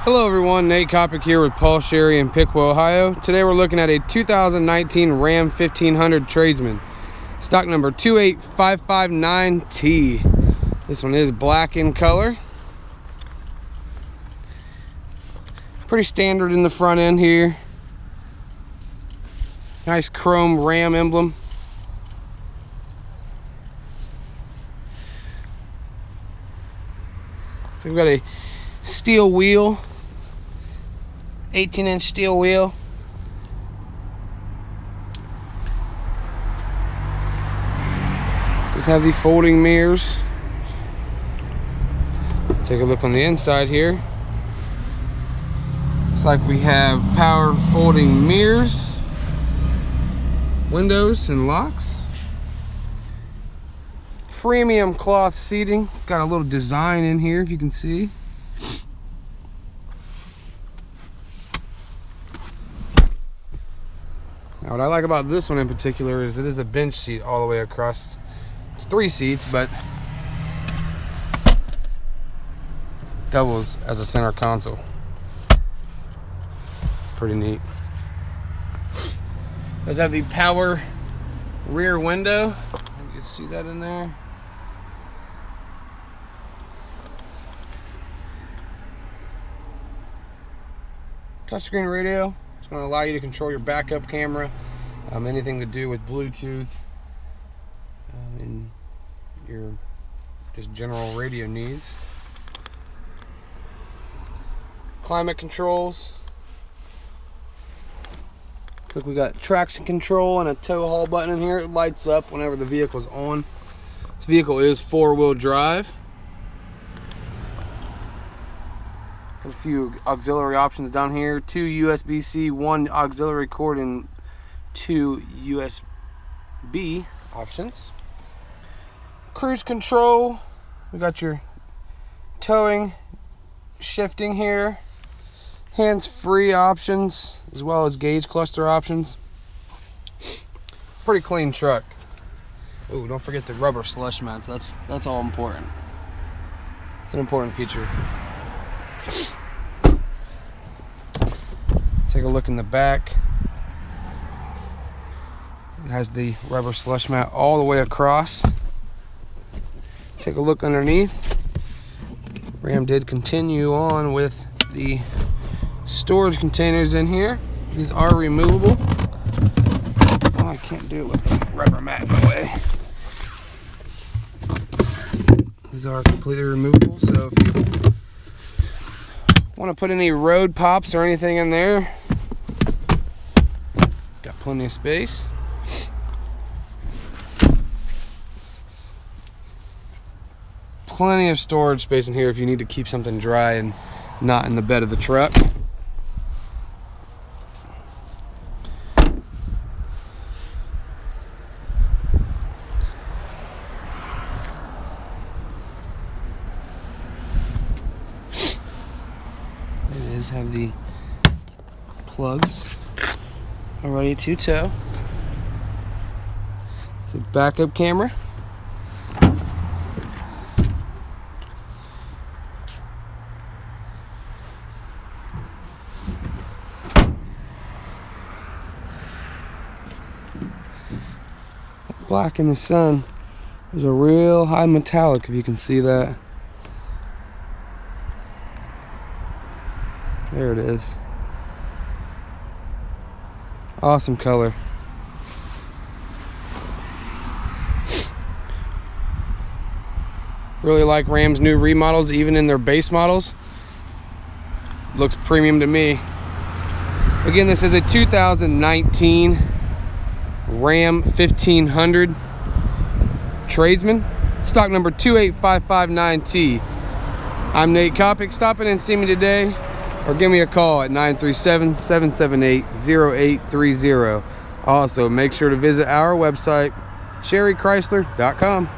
Hello everyone, Nate Kopic here with Paul Sherry in Piqua, Ohio. Today we're looking at a 2019 Ram 1500 Tradesman. Stock number 28559T. This one is black in color. Pretty standard in the front end here. Nice chrome Ram emblem. So we've got a steel wheel, 18-inch steel wheel. Just have the folding mirrors. Take a look on the inside here. Looks like we have power folding mirrors, windows and locks. Premium cloth seating. It's got a little design in here, if you can see. Now what I like about this one in particular is it is a bench seat all the way across. It's 3 seats, but doubles as a center console. It's pretty neat. Does have the power rear window. You can see that in there. Touchscreen radio. It's going to allow you to control your backup camera, anything to do with Bluetooth, and your just general radio needs. Climate controls. Looks like we got traction control and a tow haul button in here. It lights up whenever the vehicle's on. This vehicle is 4-wheel drive. Got a few auxiliary options down here. 2 USB-C, 1 auxiliary cord, and 2 USB options. Cruise control. We got your towing, shifting here. Hands-free options, as well as gauge cluster options. Pretty clean truck. Oh, don't forget the rubber slush mats. That's all important. It's an important feature. Take a look in the back. It has the rubber slush mat all the way across. Take a look underneath. Ram did continue on with the storage containers in here. These are removable. Oh, I can't do it with the rubber mat in the way. These are completely removable, so if you want to put any road pops or anything in there, got plenty of space. Plenty of storage space in here if you need to keep something dry and not in the bed of the truck. Have the plugs ready to tow. It's a backup camera. Black in the sun is a real high metallic, if you can see that. There it is. Awesome color. Really like Ram's new remodels, even in their base models. Looks premium to me. Again, this is a 2019 Ram 1500 Tradesman. Stock number 28559T. I'm Nate Kopic. Stop in and see me today, or give me a call at 937-778-0830. Also, make sure to visit our website, sherrychrysler.com.